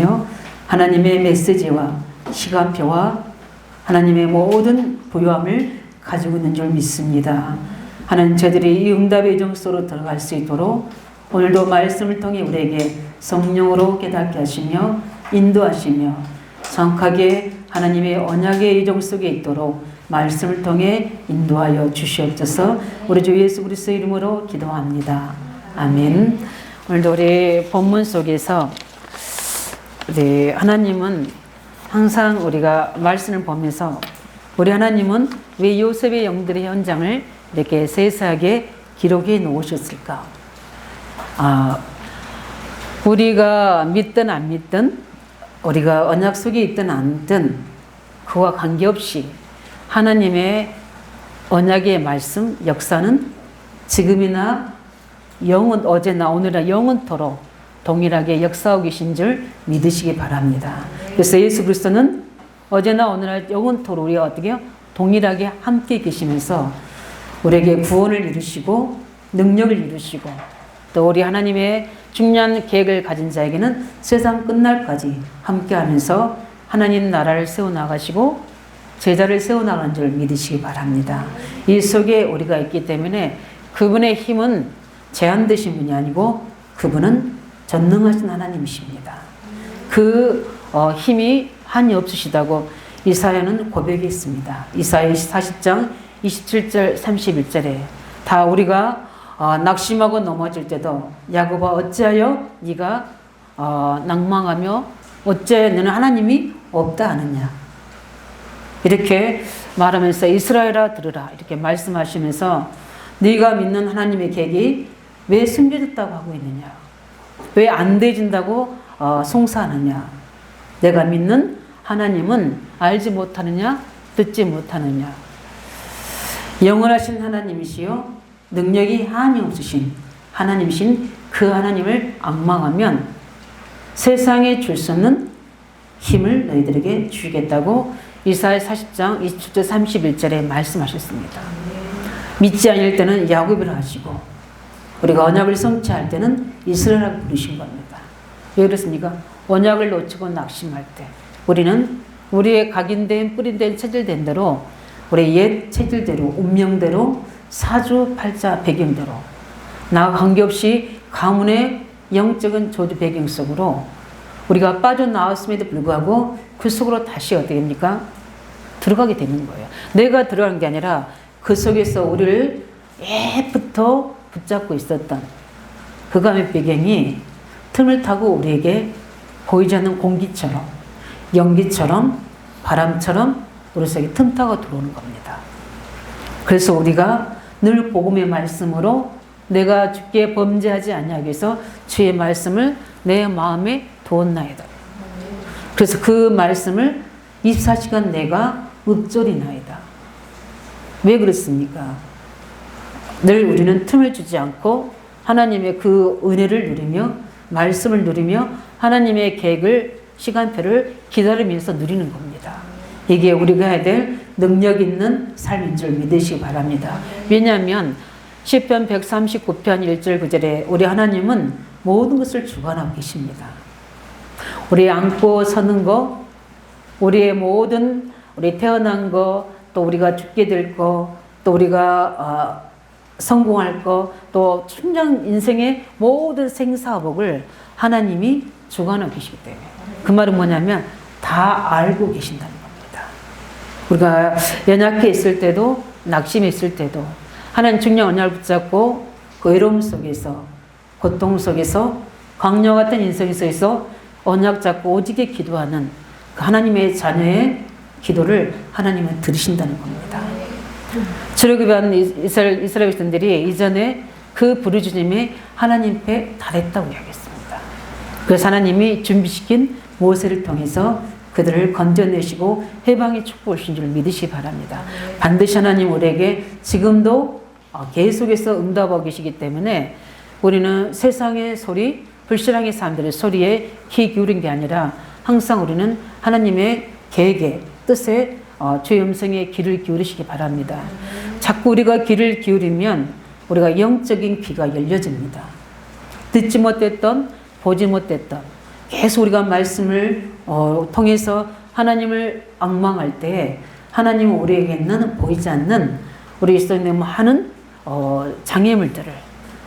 기도하며 하나님의 메시지와 시간표와 하나님의 모든 부요함을 가지고 있는 줄 믿습니다. 하나님, 저희들이 이 응답의 정 속으로 들어갈 수 있도록 오늘도 말씀을 통해 우리에게 성령으로 깨닫게 하시며 인도하시며 정확하게 하나님의 언약의 이정 속에 있도록 말씀을 통해 인도하여 주시옵소서. 우리 주 예수 그리스도의 이름으로 기도합니다. 아멘. 오늘도 우리 본문 속에서 우리 하나님은 항상 우리가 말씀을 보면서 우리 하나님은 왜 요셉의 영들의 현장을 이렇게 세세하게 기록해 놓으셨을까? 우리가 믿든 안 믿든, 우리가 언약 속에 있든 않든 그와 관계없이 하나님의 언약의 말씀, 역사는 지금이나 영원, 어제나 오늘이나 영원토록 동일하게 역사하고 계신 줄 믿으시기 바랍니다. 그래서 예수 그리스도는 어제나 오늘이나 영원토록 우리가 어떻게 해요? 동일하게 함께 계시면서 우리에게 구원을 이루시고 능력을 이루시고 또 우리 하나님의 중요한 계획을 가진 자에게는 세상 끝날까지 함께하면서 하나님 나라를 세워나가시고 제자를 세워나가는 줄 믿으시기 바랍니다. 이 속에 우리가 있기 때문에 그분의 힘은 제한되신 분이 아니고 그분은 전능하신 하나님이십니다. 그 힘이 한이 없으시다고 이사야는 고백했습니다. 이사야 40장 27절 31절에 다 우리가 낙심하고 넘어질 때도 야곱아 어찌하여 네가 낭망하며 어찌하여 너는 하나님이 없다 하느냐 이렇게 말하면서 이스라엘아 들으라 이렇게 말씀하시면서 네가 믿는 하나님의 계획이 왜 숨겨졌다고 하고 있느냐, 왜 안 되진다고 송사하느냐, 내가 믿는 하나님은 알지 못하느냐, 듣지 못하느냐, 영원하신 하나님이시요 능력이 한이 없으신 하나님이신 그 하나님을 앙망하면 세상에 줄 수 없는 힘을 너희들에게 주겠다고 이사야 40장 27절 31절에 말씀하셨습니다. 믿지 않을 때는 야곱이라 하시고 우리가 언약을 성취할 때는 이스라엘이라고 부르신 겁니다. 왜 그렇습니까? 언약을 놓치고 낙심할 때 우리는 우리의 각인된 뿌린된 체질된 대로 우리의 옛 체질대로 운명대로 사주팔자 배경대로 나와 관계없이 가문의 영적인 조주 배경 속으로 우리가 빠져나왔음에도 불구하고 그 속으로 다시 어떻게 됩니까? 들어가게 되는 거예요. 내가 들어가는 게 아니라 그 속에서 우리를 예부터 붙잡고 있었던 그 감의 배경이 틈을 타고 우리에게 보이지 않는 공기처럼 연기처럼 바람처럼 우리 속에 틈 타고 들어오는 겁니다. 그래서 우리가 늘 복음의 말씀으로 내가 주께 범죄하지 아니하기 위해서 주의 말씀을 내 마음에 두었나이다. 그래서 그 말씀을 24시간 내가 읊조리나이다. 왜 그렇습니까? 늘 우리는 틈을 주지 않고 하나님의 그 은혜를 누리며 말씀을 누리며 하나님의 계획을 시간표를 기다리면서 누리는 겁니다. 이게 우리가 해야 될 능력 있는 삶인 줄 믿으시기 바랍니다. 왜냐하면 시편 139편 1절 9절에 우리 하나님은 모든 것을 주관하고 계십니다. 우리 앉고 서는 거, 우리의 모든 우리 태어난 거, 또 우리가 죽게 될 거, 또 우리가 성공할 거, 또 충전 인생의 모든 생사복을 하나님이 주관하고 계시기 때문에 그 말은 뭐냐면 다 알고 계신다는 겁니다. 우리가 연약해 있을 때도 낙심해 있을 때도 하나님 중요한 언약을 붙잡고 그 외로움 속에서 고통 속에서 광야 같은 인생 속에서 언약 잡고 오직에 기도하는 그 하나님의 자녀의 기도를 하나님은 들으신다는 겁니다. 출애굽한 이스라엘 백성들이 이전에 그 부르짖음에 하나님 앞에 달했다고 이야기했습니다. 그래서 하나님이 준비시킨 모세를 통해서 그들을 건져내시고 해방의 축복을 주신 줄 믿으시기 바랍니다. 반드시 하나님 우리에게 지금도 계속해서 응답하고 계시기 때문에 우리는 세상의 소리, 불신앙의 사람들의 소리에 귀 기울인 게 아니라 항상 우리는 하나님의 계획에 뜻에 주의 음성에 귀를 기울이시기 바랍니다. 자꾸 우리가 귀를 기울이면 우리가 영적인 귀가 열려집니다. 듣지 못했던, 보지 못했던 계속 우리가 말씀을 통해서 하나님을 앙망할 때 하나님은 우리에게는 보이지 않는 우리 있는 많은 장애물들을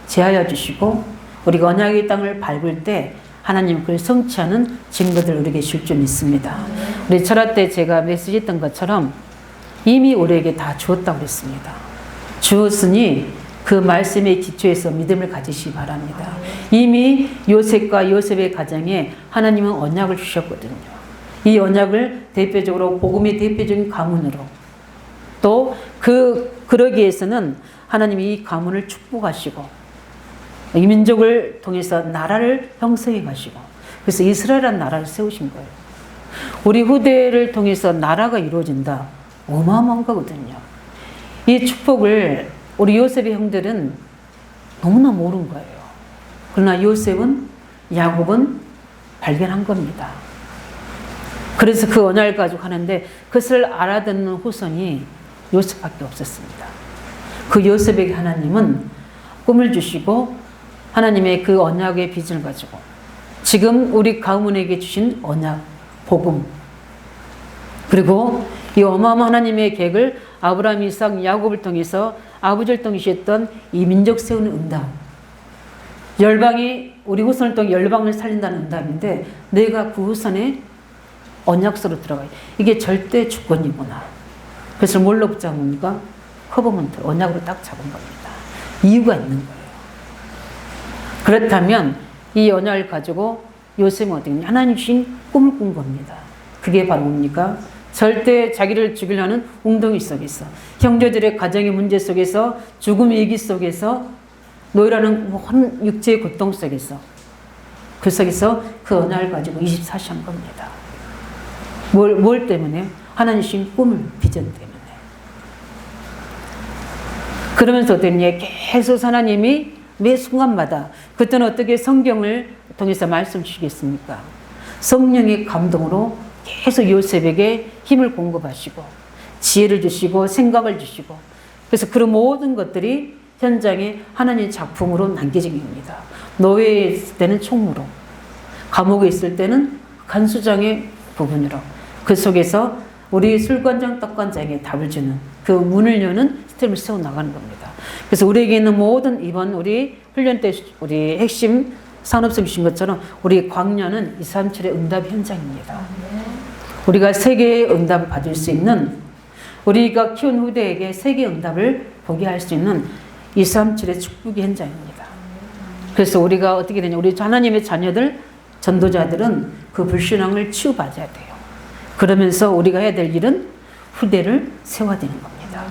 제하여 주시고 우리가 언약의 땅을 밟을 때 하나님 그를 성취하는 증거들을 우리에게 줄 줄 믿습니다. 우리 철학 때 제가 메시지했던 것처럼 이미 우리에게 다 주었다고 그랬습니다. 주었으니 그 말씀의 기초에서 믿음을 가지시기 바랍니다. 이미 요셉과 요셉의 가정에 하나님은 언약을 주셨거든요. 이 언약을 대표적으로 복음의 대표적인 가문으로 또 그러기 위해서는 하나님이 이 가문을 축복하시고 이 민족을 통해서 나라를 형성해 가시고 그래서 이스라엘이라는 나라를 세우신 거예요. 우리 후대를 통해서 나라가 이루어진다. 어마어마한 거거든요. 이 축복을 우리 요셉의 형들은 너무나 모르는 거예요. 그러나 요셉은 야곱은 발견한 겁니다. 그래서 그 언약을 가지고 하는데 그것을 알아듣는 후손이 요셉밖에 없었습니다. 그 요셉에게 하나님은 꿈을 주시고 하나님의 그 언약의 비전을 가지고 지금 우리 가문에게 주신 언약, 복음 그리고 이 어마어마한 하나님의 계획을 아브라함, 이삭, 야곱을 통해서 아버지를 통해셨던 이 민족 세우는 응답 열방이 우리 후손을 통해 열방을 살린다는 응답인데 내가 그 후손의 언약서로 들어가요. 이게 절대 주권이구나. 그래서 뭘로 붙잡은 겁니까? 커버먼트, 언약으로 딱 잡은 겁니다. 이유가 있는 거예요. 그렇다면 이 언약을 가지고 요셉은 어떻게 했냐? 하나님 주신 꿈을 꾼 겁니다. 그게 바로 뭡니까? 절대 자기를 죽이려는 웅덩이 속에서 형제들의 가정의 문제 속에서 죽음의 위기 속에서 노예라는 육체의 고통 속에서 그 속에서 그 언약을 가지고 24시 한 겁니다. 뭘 때문에? 하나님 주신 꿈을 비전 때문에. 그러면서 어땠냐? 계속 하나님이 매 순간마다 그때는 어떻게 성경을 통해서 말씀 주시겠습니까? 성령의 감동으로 계속 요셉에게 힘을 공급하시고 지혜를 주시고 생각을 주시고 그래서 그런 모든 것들이 현장에 하나님의 작품으로 남겨진 겁니다. 노예에 있을 때는 총무로 감옥에 있을 때는 간수장의 부분으로 그 속에서 우리 술관장 떡관장에 답을 주는 그 문을 여는 시스템을 세워나가는 겁니다. 그래서 우리에게 있는 모든 이번 우리 훈련 때 우리 핵심 산업성 주신 것처럼 우리 광야는 237의 응답 현장입니다. 우리가 세계의 응답을 받을 수 있는 우리가 키운 후대에게 세계의 응답을 보게 할 수 있는 237의 축복의 현장입니다. 그래서 우리가 어떻게 되냐? 우리 하나님의 자녀들, 전도자들은 그 불신앙을 치유받아야 돼요. 그러면서 우리가 해야 될 일은 후대를 세워야 되는 겁니다.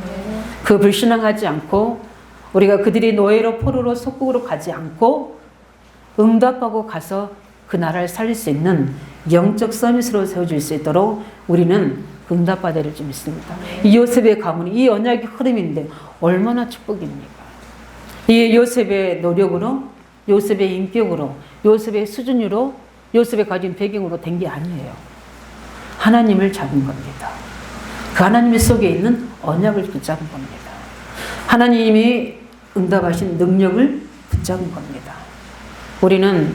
그 불신앙하지 않고 우리가 그들이 노예로 포로로 속국으로 가지 않고 응답하고 가서 그 나라를 살릴 수 있는 영적 서밋으로 세워질 수 있도록 우리는 응답받아야 될 줄 믿습니다. 이 요셉의 가문이 이 언약의 흐름인데 얼마나 축복입니까? 이 요셉의 노력으로 요셉의 인격으로 요셉의 수준으로 요셉의 가진 배경으로 된 게 아니에요. 하나님을 잡은 겁니다. 그 하나님 속에 있는 언약을 붙잡은 겁니다. 하나님이 응답하신 능력을 붙잡은 겁니다. 우리는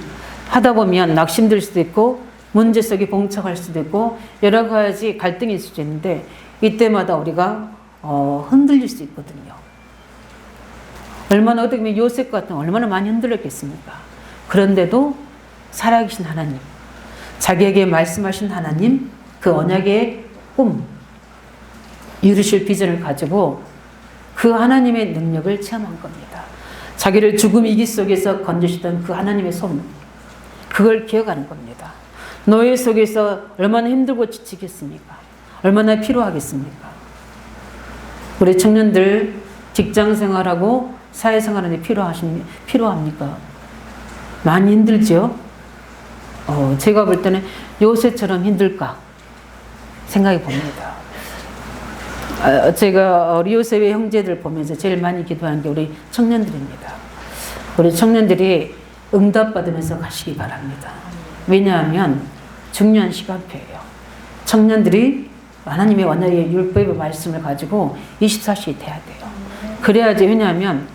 하다 보면 낙심될 수도 있고 문제 속에 봉착할 수도 있고 여러 가지 갈등이 있을 수 있는데 이때마다 우리가 흔들릴 수 있거든요. 얼마나 어떻게 보면 요셉 같은 얼마나 많이 흔들렸겠습니까? 그런데도 살아계신 하나님, 자기에게 말씀하신 하나님, 그 언약의 꿈, 이루실 비전을 가지고 그 하나님의 능력을 체험한 겁니다. 자기를 죽음 위기 속에서 건지시던 그 하나님의 손, 그걸 기억하는 겁니다. 노예 속에서 얼마나 힘들고 지치겠습니까? 얼마나 필요하겠습니까? 우리 청년들 직장 생활하고 사회 생활하는데 필요합니까? 많이 힘들죠? 제가 볼 때는 요셉처럼 힘들까 생각해 봅니다. 제가 우리 요셉의 형제들 보면서 제일 많이 기도하는 게 우리 청년들입니다. 우리 청년들이 응답받으면서 가시기 바랍니다. 왜냐하면 중요한 시간표예요. 청년들이 하나님의 언약의 율법의 말씀을 가지고 24시에 돼야 돼요. 그래야지. 왜냐하면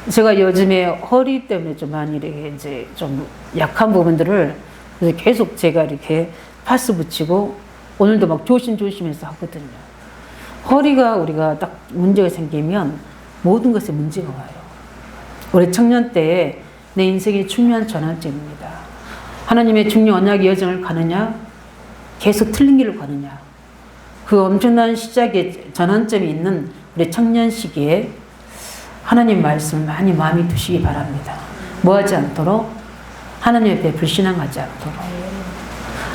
제가 요즘에 허리 때문에 좀 많이 이제 좀 약한 부분들을 그래서 계속 제가 이렇게 파스 붙이고 오늘도 막 조심조심해서 하거든요. 허리가 우리가 딱 문제가 생기면 모든 것에 문제가 와요. 우리 청년 때에 내 인생의 중요한 전환점입니다. 하나님의 중요 언약의 여정을 가느냐, 계속 틀린 길을 가느냐. 그 엄청난 시작의 전환점이 있는 우리 청년 시기에 하나님 말씀을 많이 마음에 두시기 바랍니다. 뭐 하지 않도록? 하나님 앞에 불신앙하지 않도록,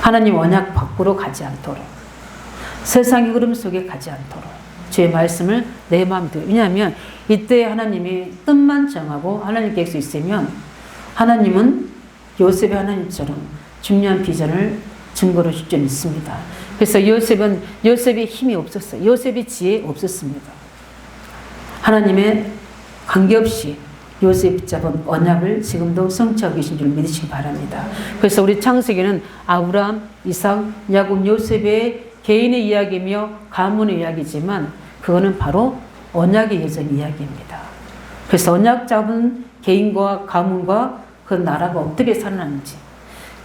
하나님 언약 밖으로 가지 않도록, 세상의 흐름 속에 가지 않도록 주의 말씀을 내 마음에 두고. 왜냐하면 이때 하나님이 뜻만 정하고 하나님 계획이 있으면 하나님은 요셉의 하나님처럼 중요한 비전을 증거로 줄 줄 믿습니다. 그래서 요셉이 힘이 없었어요. 요셉이 지혜 없었습니다. 하나님의 관계없이 요셉이 붙잡은 언약을 지금도 성취하고 계신 줄 믿으시기 바랍니다. 그래서 우리 창세기는 아브라함, 이삭, 야곱, 요셉의 개인의 이야기며 가문의 이야기지만 그거는 바로 언약의 여정 이야기입니다. 그래서 언약 잡은 개인과 가문과 그 나라가 어떻게 살아나는지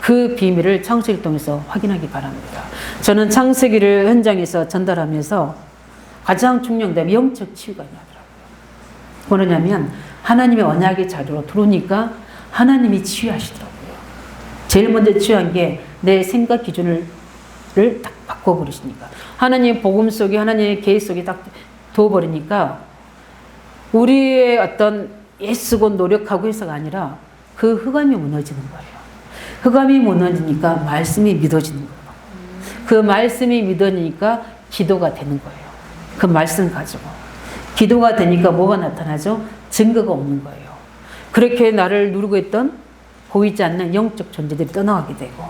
그 비밀을 창세기를 통해서 확인하기 바랍니다. 저는 창세기를 현장에서 전달하면서 가장 중요한 게 영적 치유가 나더라고요. 뭐냐면 하나님의 언약의 자료로 들어오니까 하나님이 치유하시더라고요. 제일 먼저 치유한 게 내 생각 기준을 딱 바꿔버리시니까. 하나님의 복음 속에 하나님의 계획 속에 딱 두어버리니까 우리의 어떤 애쓰고 노력하고 해서가 아니라 그 흑암이 무너지는 거예요. 흑암이 무너지니까 말씀이 믿어지는 거예요. 그 말씀이 믿어지니까 기도가 되는 거예요. 그 말씀 가지고. 기도가 되니까 뭐가 나타나죠? 증거가 오는 거예요. 그렇게 나를 누르고 있던 보이지 않는 영적 존재들이 떠나가게 되고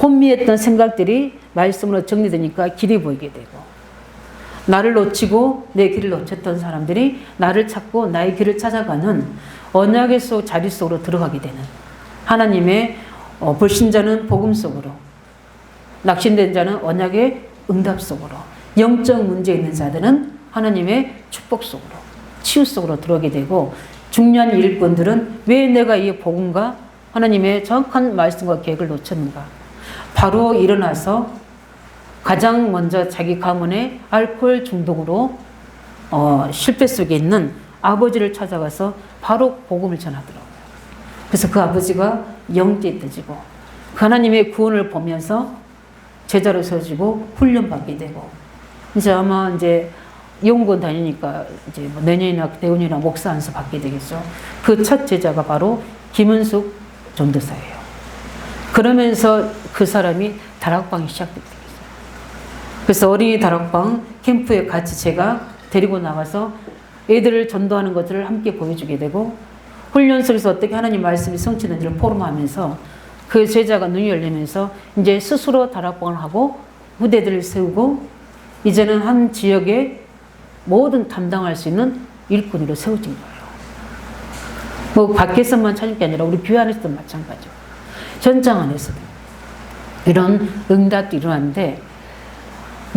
혼미했던 생각들이 말씀으로 정리되니까 길이 보이게 되고 나를 놓치고 내 길을 놓쳤던 사람들이 나를 찾고 나의 길을 찾아가는 언약의 자리 속으로 들어가게 되는 하나님의 불신자는 복음 속으로 낙심된 자는 언약의 응답 속으로 영적 문제 있는 자들은 하나님의 축복 속으로 치유 속으로 들어오게 되고 중요한 일꾼들은 왜 내가 이 복음과 하나님의 정확한 말씀과 계획을 놓쳤는가? 바로 일어나서 가장 먼저 자기 가문의 알코올 중독으로 실패 속에 있는 아버지를 찾아가서 바로 복음을 전하더라고요. 그래서 그 아버지가 영적이 떠지고 그 하나님의 구원을 보면서 제자로 서지고 훈련받게 되고 이제 아마 이제 연구원 다니니까 이제 뭐 내년이나 내후년이나 목사 안수 받게 되겠죠. 그 첫 제자가 바로 김은숙 전도사예요. 그러면서 그 사람이 다락방이 시작됐어요. 그래서 어린이 다락방 캠프에 같이 제가 데리고 나가서 애들을 전도하는 것들을 함께 보여주게 되고 훈련소에서 어떻게 하나님 말씀이 성취되는지를 포럼하면서 그 제자가 눈이 열리면서 이제 스스로 다락방을 하고 후대들을 세우고 이제는 한 지역에 모든 담당할 수 있는 일꾼으로 세워진 거예요. 뭐 밖에서만 찾은 게 아니라 우리 교회 안에서도 마찬가지고 현장 안에서도 이런 응답도 일어났는데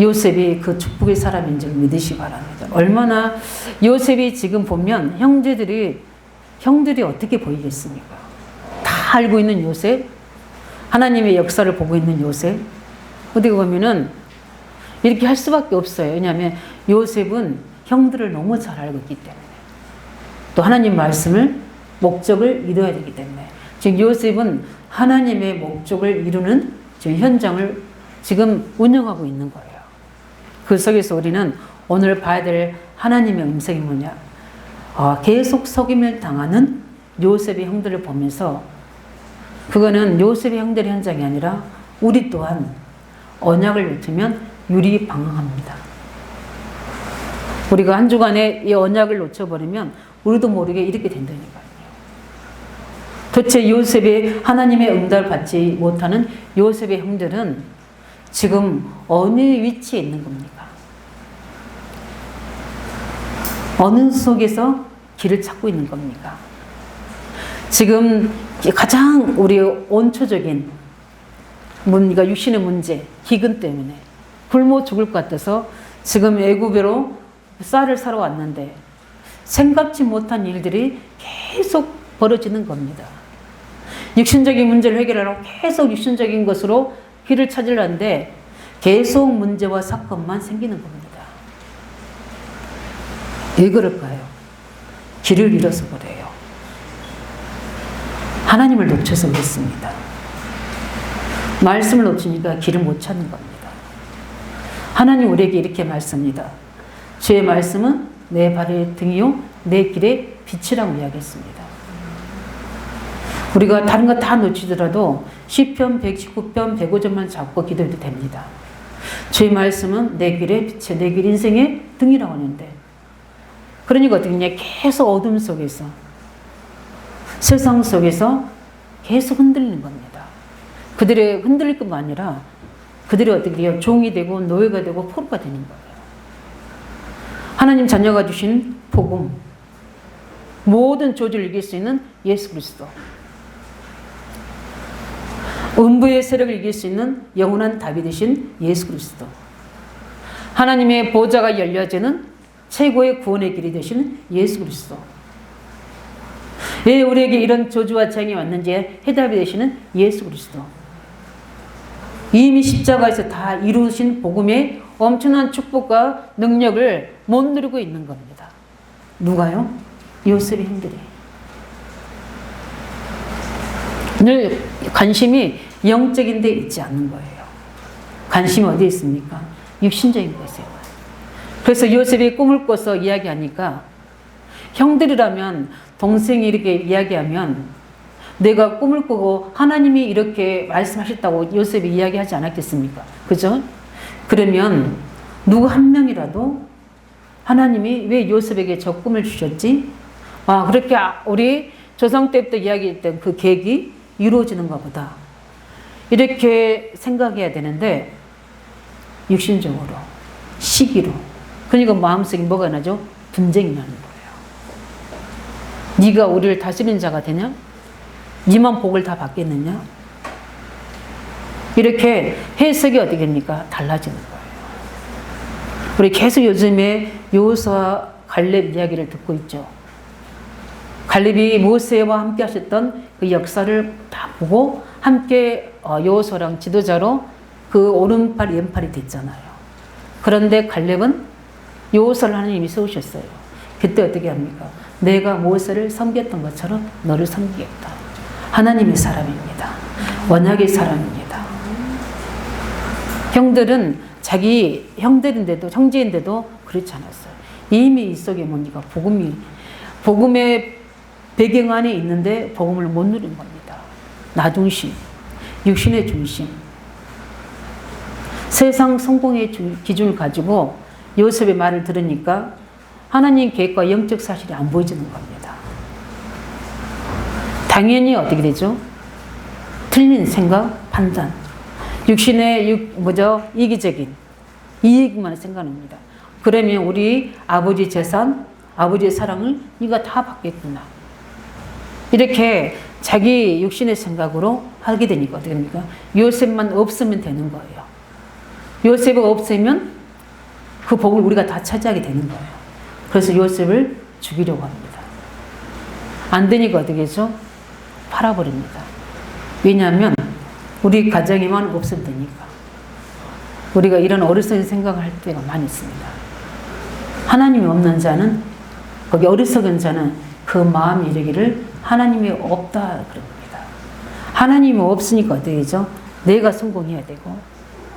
요셉이 그 축복의 사람인지 믿으시기 바랍니다. 얼마나 요셉이 지금 보면 형들이 어떻게 보이겠습니까? 다 알고 있는 요셉, 하나님의 역사를 보고 있는 요셉. 어디 보면은 이렇게 할 수밖에 없어요. 왜냐하면 요셉은 형들을 너무 잘 알고 있기 때문에 또 하나님 말씀을 목적을 이루어야 되기 때문에 지금 요셉은 하나님의 목적을 이루는 지금 현장을 지금 운영하고 있는 거예요. 그 속에서 우리는 오늘 봐야 될 하나님의 음성이 뭐냐? 계속 속임을 당하는 요셉의 형들을 보면서 그거는 요셉의 형들의 현장이 아니라 우리 또한 언약을 놓치면 유리방황합니다. 우리가 한 주간에 이 언약을 놓쳐버리면 우리도 모르게 이렇게 된다니까요. 도대체 요셉의 하나님의 응답을 받지 못하는 요셉의 형들은 지금 어느 위치에 있는 겁니까? 어느 속에서 길을 찾고 있는 겁니까? 지금 가장 우리 원초적인 뭔가 육신의 문제, 기근 때문에 굶어 죽을 것 같아서 지금 애굽으로 쌀을 사러 왔는데 생각지 못한 일들이 계속 벌어지는 겁니다. 육신적인 문제를 해결하려고 계속 육신적인 것으로 길을 찾으려는데 계속 문제와 사건만 생기는 겁니다. 왜 그럴까요? 길을 잃어서 그래요. 하나님을 놓쳐서 그렇습니다. 말씀을 놓치니까 길을 못 찾는 겁니다. 하나님 우리에게 이렇게 말씀합니다. 주의 말씀은 내 발의 등이요 내 길의 빛이라고 이야기했습니다. 우리가 다른 거 다 놓치더라도 시편 119편 105점만 잡고 기도해도 됩니다. 주의 말씀은 내 길의 빛이 내 길 인생의 등이라고 하는데 그러니까 어떻게 계속 어둠 속에서 세상 속에서 계속 흔들리는 겁니다. 그들의 흔들릴 뿐만 아니라 그들이 어떻게 해요? 종이 되고 노예가 되고 포로가 되는 거예요. 하나님 자녀가 주신 복음, 모든 조주를 이길 수 있는 예수 그리스도, 음부의 세력을 이길 수 있는 영원한 답이 되신 예수 그리스도, 하나님의 보좌가 열려지는 최고의 구원의 길이 되신 예수 그리스도, 왜 우리에게 이런 저주와 재앙이 왔는지 해답이 되시는 예수 그리스도, 이미 십자가에서 다 이루신 복음의 엄청난 축복과 능력을 못 누리고 있는 겁니다. 누가요? 요셉의 형들이. 늘 관심이 영적인 데 있지 않는 거예요. 관심이 어디에 있습니까? 육신적인 것이에요. 그래서 요셉이 꿈을 꿔서 이야기하니까 형들이라면 동생이 이렇게 이야기하면 내가 꿈을 꾸고 하나님이 이렇게 말씀하셨다고 요셉이 이야기하지 않았겠습니까? 그죠? 그러면 누구 한 명이라도 하나님이 왜 요셉에게 저 꿈을 주셨지? 아, 그렇게 우리 조상 때부터 이야기했던 그 계획이 이루어지는가 보다. 이렇게 생각해야 되는데 육신적으로, 시기로. 그러니까 마음속에 뭐가 나죠? 분쟁이 나는 거예요. 네가 우리를 다스리는 자가 되냐? 네만 복을 다 받겠느냐? 이렇게 해석이 어떻게 됩니까? 달라지는 거예요. 우리 계속 요즘에 여호수아 갈렙 이야기를 듣고 있죠. 갈렙이 모세와 함께 하셨던 그 역사를 다 보고 함께 여호수아랑 지도자로 그 오른팔 왼팔이 됐잖아요. 그런데 갈렙은 여호수아를 하나님이 세우셨어요. 그때 어떻게 합니까? 내가 모세를 섬겼던 것처럼 너를 섬기겠다. 하나님의 사람입니다. 언약의 사람입니다. 형들은 자기 형들인데도 형제인데도 그렇지 않았어요. 이미 이 속에 뭡니까? 복음의 배경 안에 있는데 복음을 못 누린 겁니다. 나 중심, 육신의 중심, 세상 성공의 기준을 가지고 요셉의 말을 들으니까 하나님 계획과 영적 사실이 안 보여지는 겁니다. 당연히 어떻게 되죠? 틀린 생각, 판단, 육신의 이기적인 이익만 생각합니다. 그러면 우리 아버지 재산, 아버지의 사랑을 네가 다 받겠구나. 이렇게 자기 육신의 생각으로 하게 되니까 어떻게 됩니까? 요셉만 없으면 되는 거예요. 요셉이 없으면 그 복을 우리가 다 차지하게 되는 거예요. 그래서 요셉을 죽이려고 합니다. 안 되니까 어떻게 하죠? 팔아버립니다. 왜냐하면 우리 가정에만 없으면 되니까. 우리가 이런 어리석은 생각을 할 때가 많이 있습니다. 하나님이 없는 자는, 거기 어리석은 자는 그 마음이 이르기를 하나님이 없다 그럽니다. 하나님이 없으니까 어떻게 되죠? 내가 성공해야 되고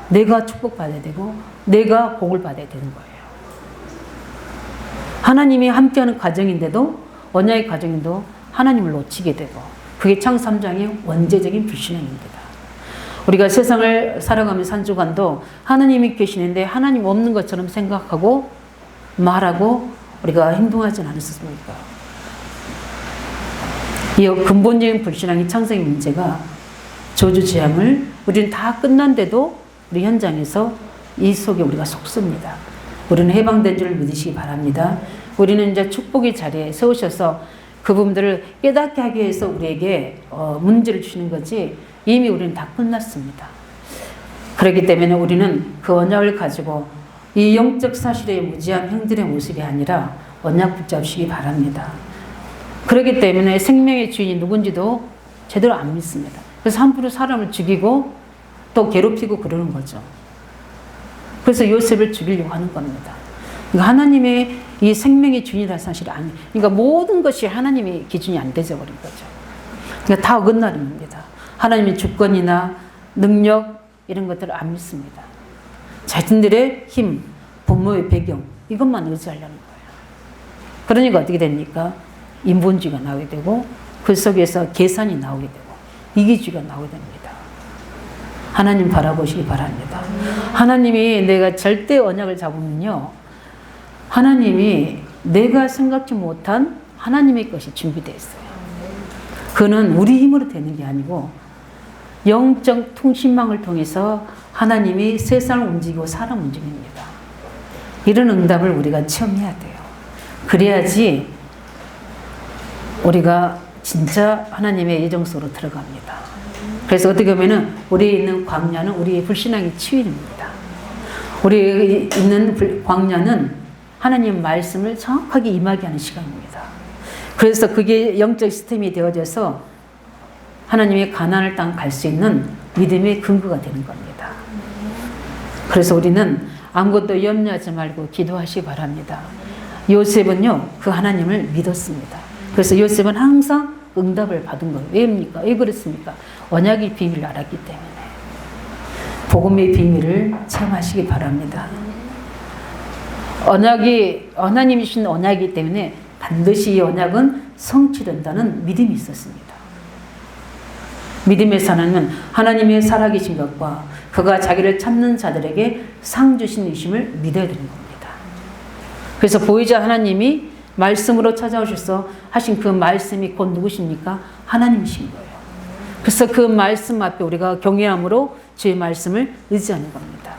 내가 축복받아야 되고 내가 복을 받아야 되는 거예요. 하나님이 함께하는 가정인데도 언약의 가정인데도 하나님을 놓치게 되고 그게 창세 3장의 원죄적인 불신앙입니다. 우리가 세상을 살아가면서 한 주간도 하나님이 계시는데 하나님 없는 것처럼 생각하고 말하고 우리가 행동하지는 않았습니까? 이 근본적인 불신앙의 창세의 문제가 저주재앙을 우리는 다 끝난데도 우리 현장에서 이 속에 우리가 속습니다. 우리는 해방된 줄 믿으시기 바랍니다. 우리는 이제 축복의 자리에 세우셔서 그 부분들을 깨닫게 하기 위해서 우리에게 문제를 주시는 거지 이미 우리는 다 끝났습니다. 그렇기 때문에 우리는 그 언약을 가지고 이 영적 사실에 무지한 형들의 모습이 아니라 언약 붙잡으시기 바랍니다. 그렇기 때문에 생명의 주인이 누군지도 제대로 안 믿습니다. 그래서 함부로 사람을 죽이고 또 괴롭히고 그러는 거죠. 그래서 요셉을 죽이려고 하는 겁니다. 그러니까 하나님의 이 생명의 주인이라는 사실이 아니에요. 그러니까 모든 것이 하나님의 기준이 안 되져 버린 거죠. 그러니까 다 어긋나립니다. 하나님의 주권이나 능력 이런 것들을 안 믿습니다. 자신들의 힘, 부모의 배경 이것만 의지하려는 거예요. 그러니까 어떻게 됩니까? 인본주의가 나오게 되고 그 속에서 계산이 나오게 되고 이기주의가 나오게 됩니다. 하나님 바라보시기 바랍니다. 하나님이 내가 절대 언약을 잡으면요, 하나님이 내가 생각지 못한 하나님의 것이 준비되어 있어요. 그는 우리 힘으로 되는 게 아니고 영적 통신망을 통해서 하나님이 세상을 움직이고 사람 움직입니다. 이런 응답을 우리가 체험해야 돼요. 그래야지 우리가 진짜 하나님의 예정 속으로 들어갑니다. 그래서 어떻게 보면은 우리에 있는 광야는 우리의 불신앙의 치유입니다. 우리에 있는 광야는 하나님 말씀을 정확하게 임하게 하는 시간입니다. 그래서 그게 영적 시스템이 되어져서 하나님의 가나안을 땅 갈 수 있는 믿음의 근거가 되는 겁니다. 그래서 우리는 아무것도 염려하지 말고 기도하시기 바랍니다. 요셉은요, 그 하나님을 믿었습니다. 그래서 요셉은 항상 응답을 받은 거예요. 왜입니까? 왜 그렇습니까? 언약의 비밀을 알았기 때문에. 복음의 비밀을 체험하시기 바랍니다. 언약이 하나님이 주신 언약이기 때문에 반드시 이 언약은 성취된다는 믿음이 있었습니다. 믿음의 하나님은 하나님의 살아계신 것과 그가 자기를 찾는 자들에게 상 주신 이심을 믿어야 되는 겁니다. 그래서 보이자 하나님이 말씀으로 찾아오셔서 하신 그 말씀이 곧 누구십니까? 하나님이신 거예요. 그래서 그 말씀 앞에 우리가 경외함으로 주의 말씀을 의지하는 겁니다.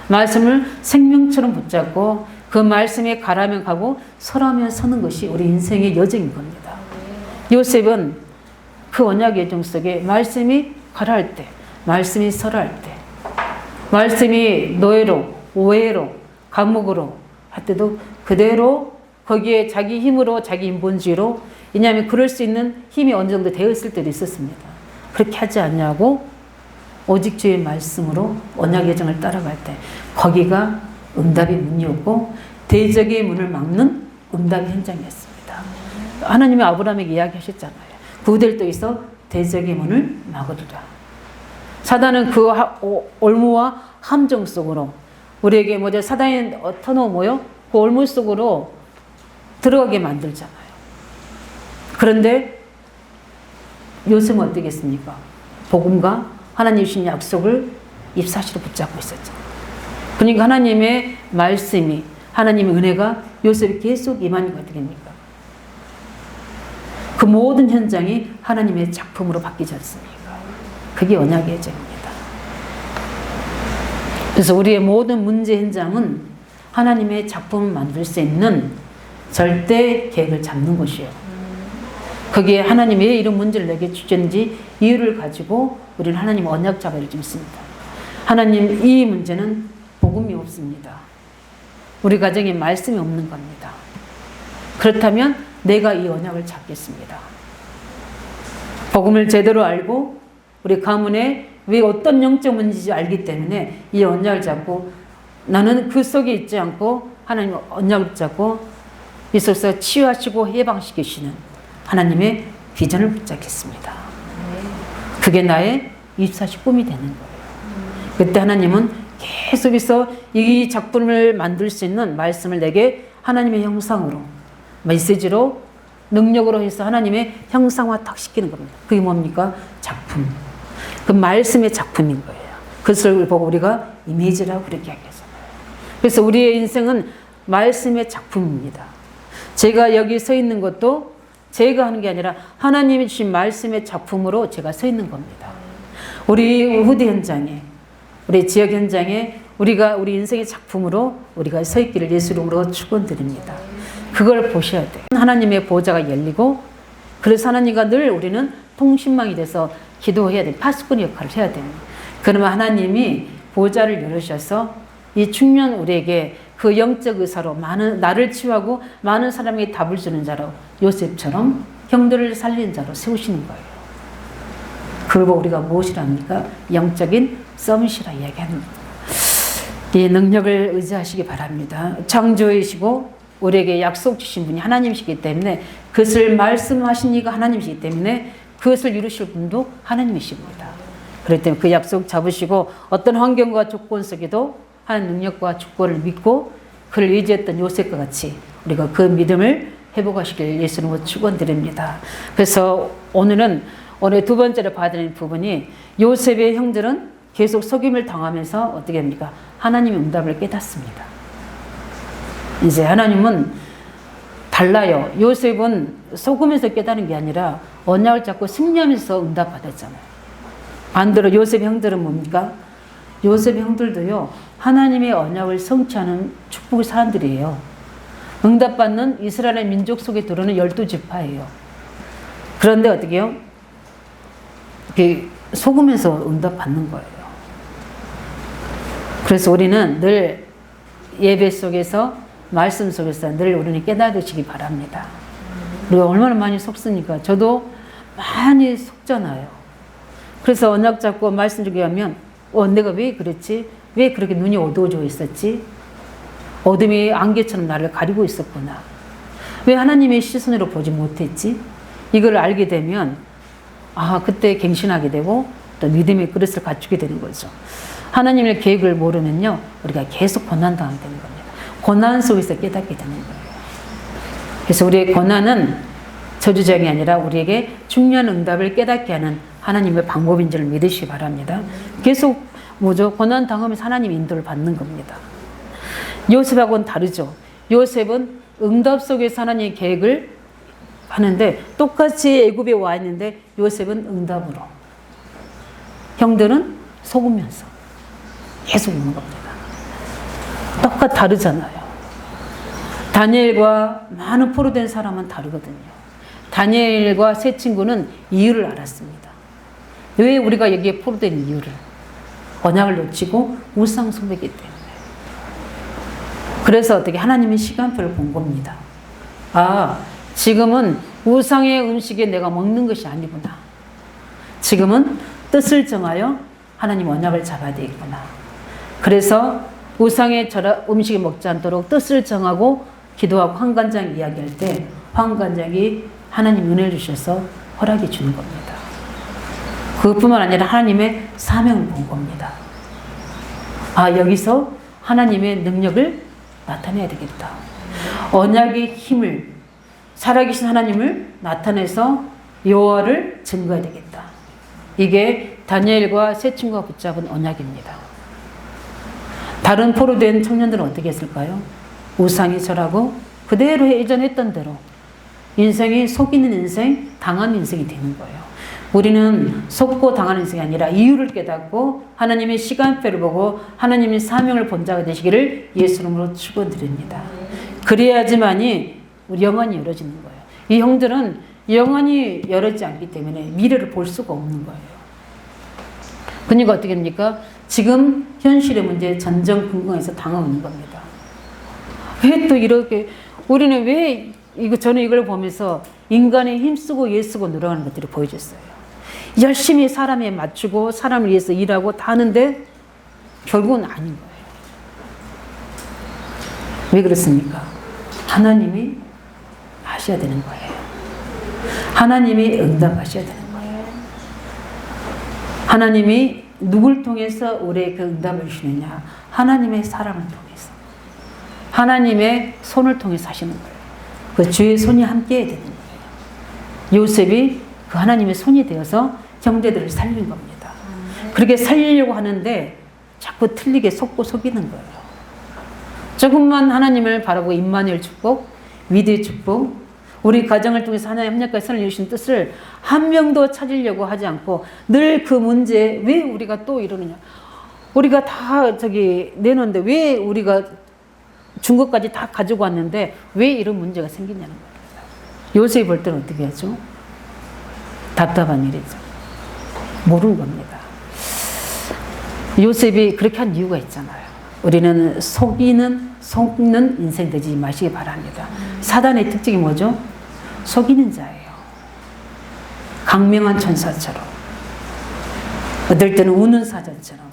말씀을 생명처럼 붙잡고 그 말씀에 가라면 가고 서라면 서는 것이 우리 인생의 여정인 겁니다. 요셉은 그 언약의 여정 속에 말씀이 가라 할 때, 말씀이 서라 할 때, 말씀이 노예로, 오해로, 감옥으로 할 때도 그대로 거기에 자기 힘으로, 자기 인본주의로, 왜냐하면 그럴 수 있는 힘이 어느 정도 되어 있을 때도 있었습니다. 그렇게 하지 않냐고 오직 주의 말씀으로 언약의 여정을 따라갈 때 거기가 응답의 문이었고 대적의 문을 막는 응답의 현장이었습니다. 하나님이 아브라함에게 이야기하셨잖아요. 그들도 있어 대적의 문을 막으리라. 사단은 그 올무와 함정 속으로 우리에게 사단이 터놓은 그 올무 속으로 들어가게 만들잖아요. 그런데 요셉은 어떻겠습니까? 복음과 하나님 주신 약속을 잎사시로 붙잡고 있었죠. 그러니까 하나님의 말씀이, 하나님의 은혜가 요셉이 계속 임하니까 어떻게 됩니까? 그 모든 현장이 하나님의 작품으로 바뀌지 않습니까? 그게 언약의 여정입니다. 그래서 우리의 모든 문제 현장은 하나님의 작품을 만들 수 있는 절대 계획을 잡는 것이에요. 거기에 하나님이 왜 이런 문제를 내게 주셨는지 이유를 가지고 우리는 하나님 언약 자가를 짓습니다. 하나님, 이 문제는 복음이 없습니다. 우리 가정에 말씀이 없는 겁니다. 그렇다면 내가 이 언약을 잡겠습니다. 복음을 제대로 알고 우리 가문에 왜 어떤 영적 문제인지 알기 때문에 이 언약을 잡고 나는 그 속에 있지 않고 하나님 언약을 잡고 이 속에서 치유하시고 해방시키시는 하나님의 비전을 붙잡겠습니다. 그게 나의 24시 꿈이 되는 거예요. 그때 하나님은 계속해서 이 작품을 만들 수 있는 말씀을 내게 하나님의 형상으로, 메시지로, 능력으로 해서 하나님의 형상화 딱 시키는 겁니다. 그게 뭡니까? 작품. 그 말씀의 작품인 거예요. 그것을 보고 우리가 이미지라고 그렇게 하겠어요. 그래서 우리의 인생은 말씀의 작품입니다. 제가 여기 서 있는 것도 제가 하는 게 아니라 하나님이 주신 말씀의 작품으로 제가 서 있는 겁니다. 우리 후대 현장에, 우리 지역 현장에 우리 인생의 작품으로 우리가 서 있기를 예수 이름으로 축원드립니다. 그걸 보셔야 돼요. 하나님의 보좌가 열리고 그래서 하나님과 늘 우리는 통신망이 돼서 기도해야 돼요. 파수꾼 역할을 해야 됩니다. 그러면 하나님이 보좌를 열으셔서 이 중년 우리에게 그 영적 의사로 나를 치유하고 많은 사람에게 답을 주는 자로 요셉처럼 형들을 살린 자로 세우시는 거예요. 그걸 보고 우리가 무엇이랍니까? 영적인 서밋이라 이야기합니다. 이 능력을 의지하시기 바랍니다. 창조이시고 우리에게 약속 주신 분이 하나님이시기 때문에 그것을 말씀하신 이가 하나님이시기 때문에 그것을 이루실 분도 하나님이십니다. 그렇기 때문에 그 약속 잡으시고 어떤 환경과 조건 속에도 하나님 능력과 축복을 믿고 그를 의지했던 요셉과 같이 우리가 그 믿음을 회복하시길 예수님으로 축원드립니다. 그래서 오늘 두 번째로 봐야 되는 부분이 요셉의 형들은 계속 속임을 당하면서 어떻게 합니까? 하나님의 응답을 깨닫습니다. 이제 하나님은 달라요. 요셉은 속으면서 깨닫는 게 아니라 언약을 잡고 승리하면서 응답받았잖아요. 반대로 요셉의 형들은 뭡니까? 요셉의 형들도요, 하나님의 언약을 성취하는 축복의 사람들이에요. 응답받는 이스라엘의 민족 속에 들어오는 12지파예요. 그런데 어떻게 해요? 속으면서 응답받는 거예요. 그래서 우리는 늘 예배 속에서 말씀 속에서 늘 우리는 깨닫으시기 바랍니다. 우리가 얼마나 많이 속습니까? 저도 많이 속잖아요. 그래서 언약 잡고 말씀 주게 하면 내가 왜 그랬지? 왜 그렇게 눈이 어두워져 있었지? 어둠이 안개처럼 나를 가리고 있었구나. 왜 하나님의 시선으로 보지 못했지? 이걸 알게 되면 그때 갱신하게 되고 또 믿음의 그릇을 갖추게 되는 거죠. 하나님의 계획을 모르면요, 우리가 계속 고난당하게 되는 겁니다. 고난 속에서 깨닫게 되는 거예요. 그래서 우리의 고난은 저주장이 아니라 우리에게 중요한 응답을 깨닫게 하는 하나님의 방법인 줄 믿으시기 바랍니다. 계속 고난 당하면서 하나님 인도를 받는 겁니다. 요셉하고는 다르죠. 요셉은 응답 속에서 하나님의 계획을 하는데 똑같이 애굽에 와 있는데 요셉은 응답으로, 형들은 속으면서 계속 오는 겁니다. 다르잖아요. 다니엘과 많은 포로된 사람은 다르거든요. 다니엘과 세 친구는 이유를 알았습니다. 왜 우리가 여기에 포로된 이유를, 언약을 놓치고 우상 숭배이기 때문에. 그래서 어떻게 하나님의 시간표를 본 겁니다. 지금은 우상의 음식에 내가 먹는 것이 아니구나. 지금은 뜻을 정하여 하나님 언약을 잡아야 되겠구나. 그래서 우상의 음식을 먹지 않도록 뜻을 정하고 기도하고 황관장 이야기할 때 황관장이 하나님 은혜를 주셔서 허락해 주는 겁니다. 그것뿐만 아니라 하나님의 사명을 본 겁니다. 여기서 하나님의 능력을 나타내야 되겠다. 언약의 힘을, 살아계신 하나님을 나타내서 여호와를 증거해야 되겠다. 이게 다니엘과 세 친구가 붙잡은 언약입니다. 다른 포로된 청년들은 어떻게 했을까요? 우상이 절하고 그대로 예전 했던 대로 인생이 속이는 인생, 당한 인생이 되는 거예요. 우리는 속고 당하는 인생이 아니라 이유를 깨닫고 하나님의 시간표를 보고 하나님의 사명을 본 자가 되시기를 예수 이름으로 축원드립니다. 그래야지만이 우리 영안이 열어지는 거예요. 이 형들은 영안이 열어지지 않기 때문에 미래를 볼 수가 없는 거예요. 그러니까 어떻게 됩니까? 지금 현실의 문제, 전전긍긍해서 당하고 있는 겁니다. 왜 또 이렇게, 우리는 왜, 저는 이걸 보면서 인간이 힘쓰고 예쓰고 노력하는 것들이 보여졌어요. 열심히 사람에 맞추고 사람을 위해서 일하고 다 하는데 결국은 아닌 거예요. 왜 그렇습니까? 하나님이 하셔야 되는 거예요. 하나님이 응답하셔야 되는 거예요. 하나님이 누굴 통해서 우리의 그 응답을 주시느냐? 하나님의 사랑을 통해서, 하나님의 손을 통해서 하시는 거예요. 그 주의 손이 함께해야 되는 거예요. 요셉이 그 하나님의 손이 되어서 형제들을 살린 겁니다. 그렇게 살리려고 하는데 자꾸 틀리게 속고 속이는 거예요. 조금만 하나님을 바라고 임마누엘 축복, 위대의 축복, 우리 가정을 통해서 하나님 협력과 선을 이루신 뜻을 한 명도 찾으려고 하지 않고 늘 그 문제, 왜 우리가 또 이러느냐. 우리가 다 내놓는데 왜 우리가 준 것까지 다 가지고 왔는데 왜 이런 문제가 생기냐는 겁니다. 요셉이 볼 때는 어떻게 하죠? 답답한 일이죠. 모르는 겁니다. 요셉이 그렇게 한 이유가 있잖아요. 우리는 속는 인생 되지 마시기 바랍니다. 사단의 특징이 뭐죠? 속이는 자예요. 강명한 천사처럼. 어떨 때는 우는 사자처럼.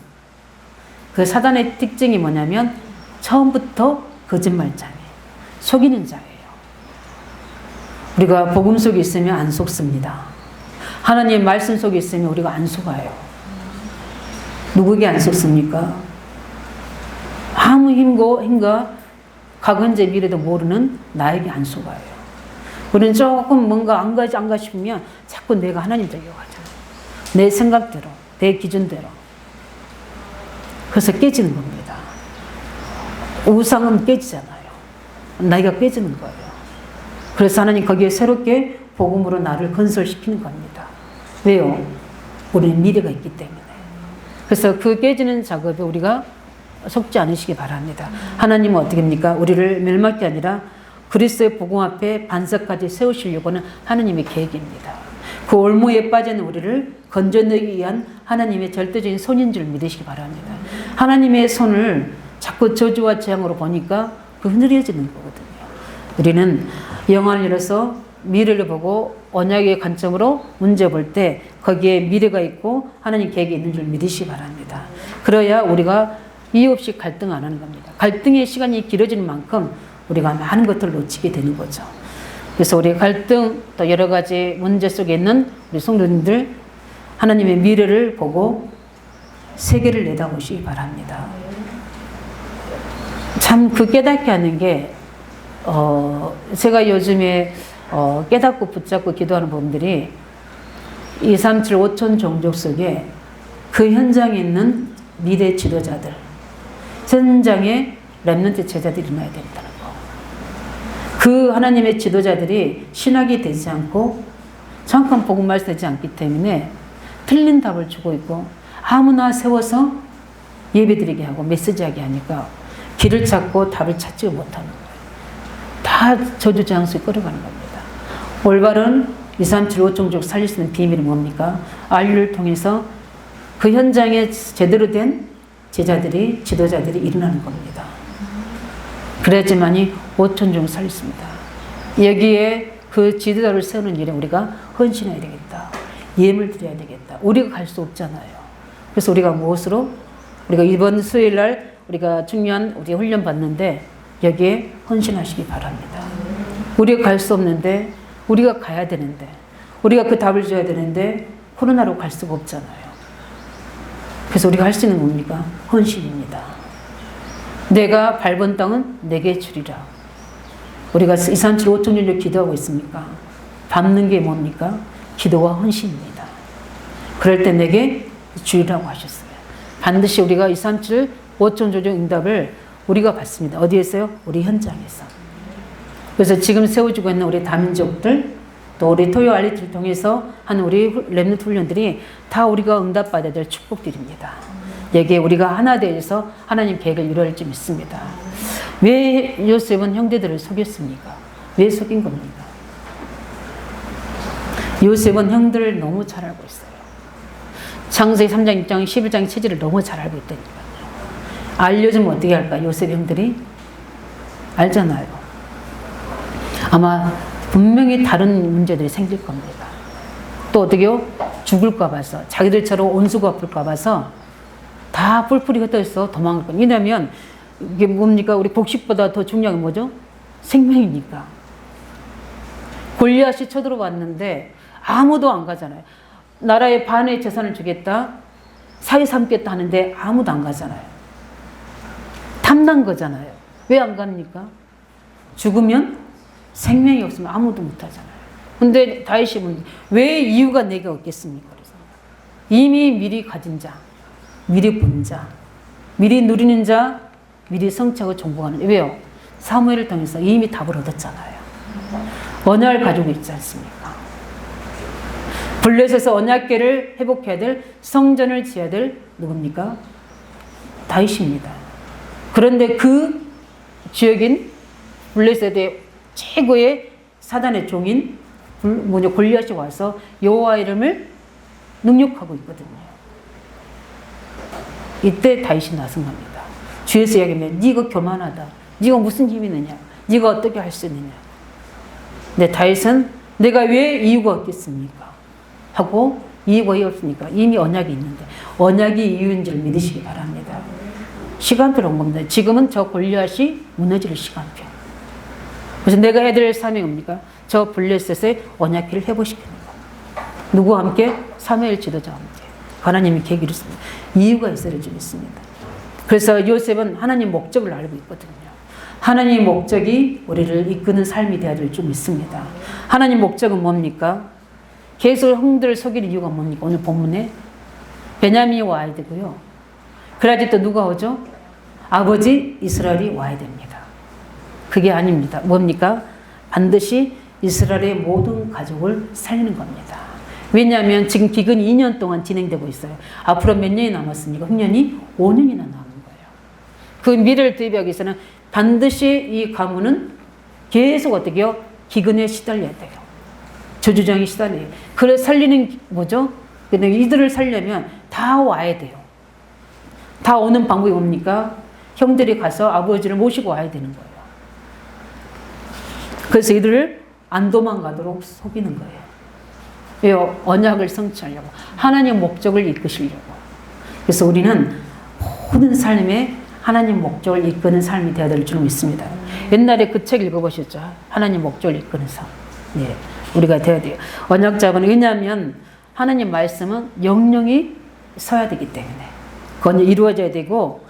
그 사단의 특징이 뭐냐면 처음부터 거짓말자예요. 속이는 자예요. 우리가 복음 속에 있으면 안 속습니다. 하나님의 말씀 속에 있으면 우리가 안 속아요. 누구에게 안 속습니까? 아무 힘과 과거 현재 미래도 모르는 나에게 안 속아요. 우리는 조금 뭔가 안 가 싶으면 자꾸 내가 하나님 되려고 하잖아요. 내 생각대로, 내 기준대로. 그래서 깨지는 겁니다. 우상은 깨지잖아요. 나이가 깨지는 거예요. 그래서 하나님 거기에 새롭게 복음으로 나를 건설시키는 겁니다. 왜요? 우리는 미래가 있기 때문에. 그래서 그 깨지는 작업에 우리가 속지 않으시기 바랍니다. 하나님은 어떻게 합니까? 우리를 멸망이 아니라 그리스도의 복음 앞에 반석까지 세우시려고 하는 하나님의 계획입니다. 그 올무에 빠진 우리를 건져내기 위한 하나님의 절대적인 손인 줄 믿으시기 바랍니다. 하나님의 손을 자꾸 저주와 재앙으로 보니까 그 흐느려지는 거거든요. 우리는 영안을 열어서 미래를 보고 언약의 관점으로 문제 볼 때 거기에 미래가 있고 하나님 계획이 있는 줄 믿으시기 바랍니다. 그래야 우리가 이유 없이 갈등 안 하는 겁니다. 갈등의 시간이 길어지는 만큼 우리가 많은 것들을 놓치게 되는 거죠. 그래서 우리 갈등 또 여러 가지 문제 속에 있는 우리 성도님들 하나님의 미래를 보고 세계를 내다보시기 바랍니다. 참 그 깨닫게 하는 게 제가 요즘에 깨닫고 붙잡고 기도하는 분들이 237 5천 종족 속에 그 현장에 있는 미래 지도자들, 현장에 렘넌트 제자들이 일어나야 된다는 거. 그 하나님의 지도자들이 신학이 되지 않고 정확한 복음 말씀되지 않기 때문에 틀린 답을 주고 있고 아무나 세워서 예배드리게 하고 메시지하게 하니까 길을 찾고 답을 찾지 못하는 거예요. 다 저주장수에 끌어가는 겁니다. 올바른 237 5종족 살릴 수 있는 비밀이 뭡니까? 안류를 통해서 그 현장에 제대로 된 제자들이, 지도자들이 일어나는 겁니다. 그래야지만이 5천종 살렸습니다. 여기에 그 지도자를 세우는 일에 우리가 헌신해야 되겠다. 예물 드려야 되겠다. 우리가 갈 수 없잖아요. 그래서 우리가 무엇으로? 우리가 이번 수요일 날 우리가 중요한 우리 훈련 받는데 여기에 헌신하시기 바랍니다. 우리가 갈 수 없는데 우리가 가야 되는데 우리가 그 답을 줘야 되는데 코로나로 갈 수가 없잖아요. 그래서 우리가 할 수 있는 뭡니까? 헌신입니다. 내가 밟은 땅은 내게 주리라. 우리가 237 5청년을 기도하고 있습니까? 밟는 게 뭡니까? 기도와 헌신입니다. 그럴 때 내게 주리라고 하셨어요. 반드시 우리가 237 5청조정 응답을 우리가 받습니다. 어디에서요? 우리 현장에서. 그래서 지금 세워지고 있는 우리 다민족들, 또 우리 토요 알리트를 통해서 한 우리 렘넌트 훈련들이 다 우리가 응답받아야 될 축복들입니다. 여기에 우리가 하나 되어서 하나님 계획을 이루어질 줄 믿습니다. 왜 요셉은 형제들을 속였습니까? 왜 속인 겁니까? 요셉은 형들을 너무 잘 알고 있어요. 창세기 3장, 6장, 11장의 체질을 너무 잘 알고 있다니까요. 알려주면 어떻게 할까? 요셉 형들이 알잖아요. 아마 분명히 다른 문제들이 생길 겁니다. 또 어떻게요? 죽을까 봐서, 자기들처럼 온수가 아플까 봐서 다 뿔뿔이 흩어져서 도망갈 거예요. 왜냐하면 이게 뭡니까? 우리 복식보다 더 중요한 게 뭐죠? 생명이니까. 골리앗이 쳐들어왔는데 아무도 안 가잖아요. 나라의 반의 재산을 주겠다, 사위 삼겠다 하는데 아무도 안 가잖아요. 탐난 거잖아요. 왜 안 갑니까? 죽으면 생명이 없으면 아무도 못 하잖아요. 근데 다윗이 왜 이유가 내게 없겠습니까? 그래서 이미 미리 가진 자, 미리 본 자, 미리 누리는 자, 미리 성취하고 정복하는 자. 왜요? 사무엘을 통해서 이미 답을 얻었잖아요. 언약을 가지고 있지 않습니까? 블레셋에서 언약궤를 회복해야 될, 성전을 지어야 될 누굽니까? 다윗입니다. 그런데 그 지역인 블레셋의 최고의 사단의 종인 골리앗이 와서 여호와 이름을 능욕하고 있거든요. 이때 다윗이 나선 겁니다. 주에서 이야기하면 네가 교만하다. 네가 무슨 힘이 있느냐. 네가 어떻게 할 수 있느냐. 근데 다윗은 내가 왜 이유가 없겠습니까? 하고 이유가 없으니까 이미 언약이 있는데 언약이 이유인 줄 믿으시기 바랍니다. 시간표로 온 겁니다. 지금은 저 골리앗이 무너질 시간표. 그래서 내가 해드릴 사명이 뭡니까? 저 블레셋의 언약궤를 회복시키는 거. 누구와 함께? 사무엘 지도자와 함께. 하나님이 계기를 씁니다. 이유가 있어야 좀 있습니다. 그래서 요셉은 하나님 목적을 알고 있거든요. 하나님의 목적이 우리를 이끄는 삶이 되어야 될 줄 믿습니다. 하나님 목적은 뭡니까? 계속 형들을 속이는 이유가 뭡니까? 오늘 본문에 베냐민이 와야 되고요. 그래야지 또 누가 오죠? 아버지 이스라엘이 와야 됩니다. 그게 아닙니다. 뭡니까? 반드시 이스라엘의 모든 가족을 살리는 겁니다. 왜냐하면 지금 기근이 2년 동안 진행되고 있어요. 앞으로 몇 년이 남았습니까? 흑년이 5년이나 남은 거예요. 그 미래를 대비하기 위해서는 반드시 이 가문은 계속 어떻게 해요? 기근에 시달려야 돼요. 저주장에 시달려요. 그래 살리는 뭐죠? 근데 이들을 살려면 다 와야 돼요. 다 오는 방법이 뭡니까? 형들이 가서 아버지를 모시고 와야 되는 거예요. 그래서 이들을 안 도망가도록 속이는 거예요. 왜요? 언약을 성취하려고. 하나님 목적을 이끄시려고. 그래서 우리는 모든 삶에 하나님 목적을 이끄는 삶이 되어야 될 줄 믿습니다. 옛날에 그 책 읽어보셨죠? 하나님 목적을 이끄는 삶. 예, 우리가 되어야 돼요. 언약자는 왜냐하면 하나님 말씀은 영영이 서야 되기 때문에 그건 이루어져야 되고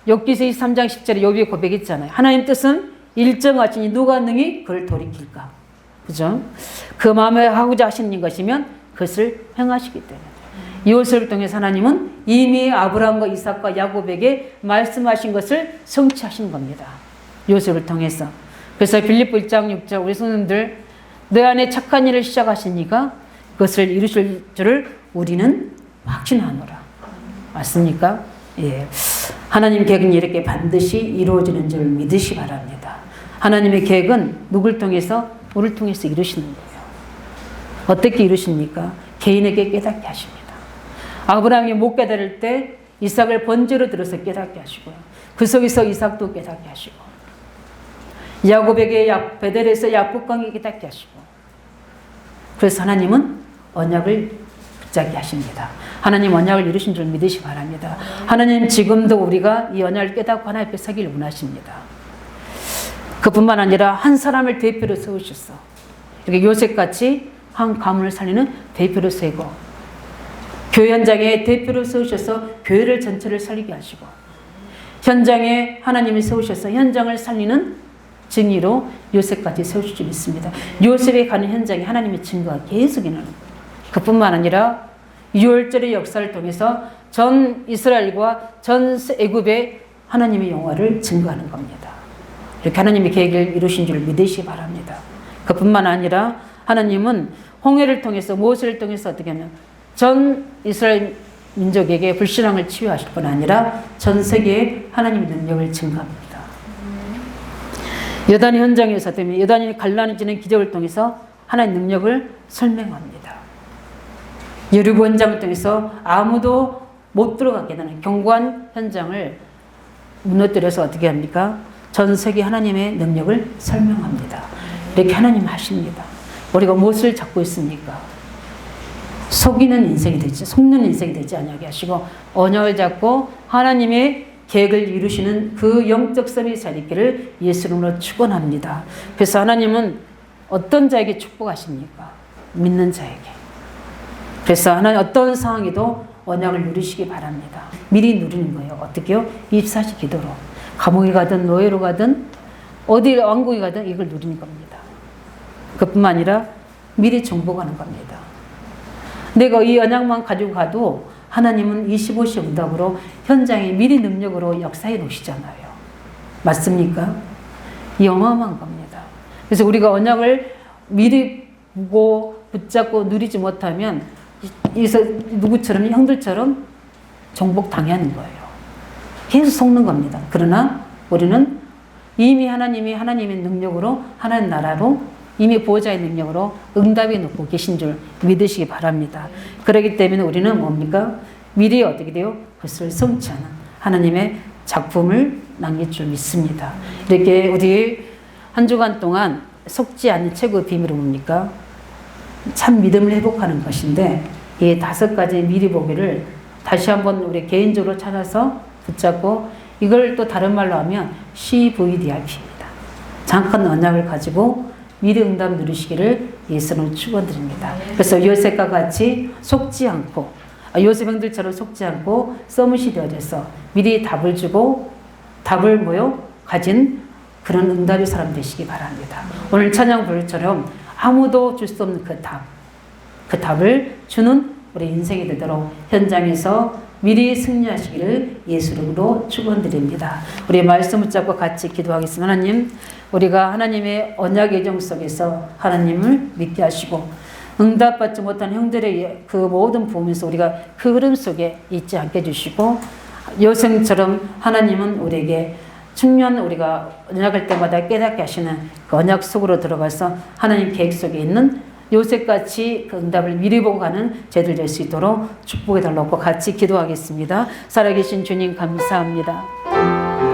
욥기서 23장 10절에 욥이 고백했잖아요. 하나님 뜻은 일정하시니 누가 능히 그를 돌이킬까? 그죠? 그 마음에 하고자 하시는 것이면 그것을 행하시기 때문에 요셉을 통해서 하나님은 이미 아브라함과 이삭과 야곱에게 말씀하신 것을 성취하신 겁니다. 요셉을 통해서. 그래서 빌립보 1장 6절 우리 성도님들 내 안에 착한 일을 시작하시니까 그것을 이루실 줄을 우리는 확신하노라. 맞습니까? 예. 하나님 계획은 이렇게 반드시 이루어지는 줄 믿으시 바랍니다. 하나님의 계획은 누굴 통해서? 우리를 통해서 이루시는 거예요. 어떻게 이루십니까? 개인에게 깨닫게 하십니다. 아브라함이 못 깨달을 때 이삭을 번제로 들어서 깨닫게 하시고요. 그 속에서 이삭도 깨닫게 하시고 야곱에게 베델에서 야복강에 깨닫게 하시고 그래서 하나님은 언약을 붙잡게 하십니다. 하나님 언약을 이루신 줄 믿으시 바랍니다. 하나님 지금도 우리가 이 언약을 깨닫고 하나님 앞에 서기를 원하십니다. 그뿐만 아니라 한 사람을 대표로 세우셨어. 이렇게 요셉같이 한 가문을 살리는 대표로 세고 교회 현장에 대표로 세우셔서 교회를 전체를 살리게 하시고 현장에 하나님이 세우셔서 현장을 살리는 증인으로 요셉까지 세우실 줄 믿습니다. 요셉이 가는 현장에 하나님의 증거가 계속 일어나는 거예요. 그뿐만 아니라 유월절의 역사를 통해서 전 이스라엘과 전 애굽의 하나님의 영화를 증거하는 겁니다. 이렇게 하나님의 계획을 이루신 줄 믿으시기 바랍니다. 그뿐만 아니라 하나님은 홍해를 통해서 모세를 통해서 어떻게 하면 전 이스라엘 민족에게 불신앙을 치유하실 뿐 아니라 전 세계에 하나님의 능력을 증거합니다. 여단의 현장에서 때문에 여단이 갈라는 지는 기적을 통해서 하나님의 능력을 설명합니다. 여리고 현장을 통해서 아무도 못 들어가게 되는 견고한 현장을 무너뜨려서 어떻게 합니까? 전 세계 하나님의 능력을 설명합니다. 이렇게 하나님 하십니다. 우리가 무엇을 잡고 있습니까? 속이는 인생이 되지, 속는 인생이 되지 않게 하시고 언약을 잡고 하나님의 계획을 이루시는 그 영적 썸이 잘 있기를 예수 이름으로 축원합니다. 그래서 하나님은 어떤 자에게 축복하십니까? 믿는 자에게. 그래서 하나님 어떤 상황에도 언약을 누리시기 바랍니다. 미리 누리는 거예요. 어떻게요? 24시 기도로. 감옥에 가든 노예로 가든 어디 왕국에 가든 이걸 누리는 겁니다. 그뿐만 아니라 미리 정복하는 겁니다. 내가 이 언약만 가지고 가도 하나님은 25시 응답으로 현장에 미리 능력으로 역사해 놓으시잖아요. 맞습니까? 이 어마어마한 겁니다. 그래서 우리가 언약을 미리 보고 붙잡고 누리지 못하면 누구처럼 형들처럼 정복당하는 거예요. 계속 속는 겁니다. 그러나 우리는 이미 하나님의 능력으로 하나님 나라로 이미 보호자의 능력으로 응답해 놓고 계신 줄 믿으시기 바랍니다. 그렇기 때문에 우리는 뭡니까? 미리 어떻게 돼요? 그것을 성취하는 하나님의 작품을 남길 줄 믿습니다. 이렇게 우리 한 주간 동안 속지 않는 최고의 비밀은 뭡니까? 참 믿음을 회복하는 것인데 이 5가지 미리 보기를 다시 한번 우리 개인적으로 찾아서 붙잡고 이걸 또 다른 말로 하면 CVDIP입니다. 잠깐 언약을 가지고 미리 응답 누리시기를 예수로 축원드립니다. 그래서 요셉과 같이 속지 않고 요셉 형들처럼 속지 않고 서밋이 되어져서 미리 답을 주고 답을 가진 그런 응답의 사람 되시기 바랍니다. 오늘 찬양 부를처럼 아무도 줄 수 없는 그 답을 주는 우리 인생이 되도록 현장에서 미리 승리하시기를 예수 이름으로 축원드립니다. 우리 말씀 붙잡고 같이 기도하겠습니다. 하나님, 우리가 하나님의 언약 예정 속에서 하나님을 믿게 하시고 응답받지 못한 형들의 그 모든 부분에서 우리가 그 흐름 속에 있지 않게 해주시고 요셉처럼 하나님은 우리에게 중요한 우리가 언약할 때마다 깨닫게 하시는 그 언약 속으로 들어가서 하나님 계획 속에 있는 요셉같이 그 응답을 미리 보고 가는 저희들 될 수 있도록 축복해 달라고 같이 기도하겠습니다. 살아계신 주님 감사합니다.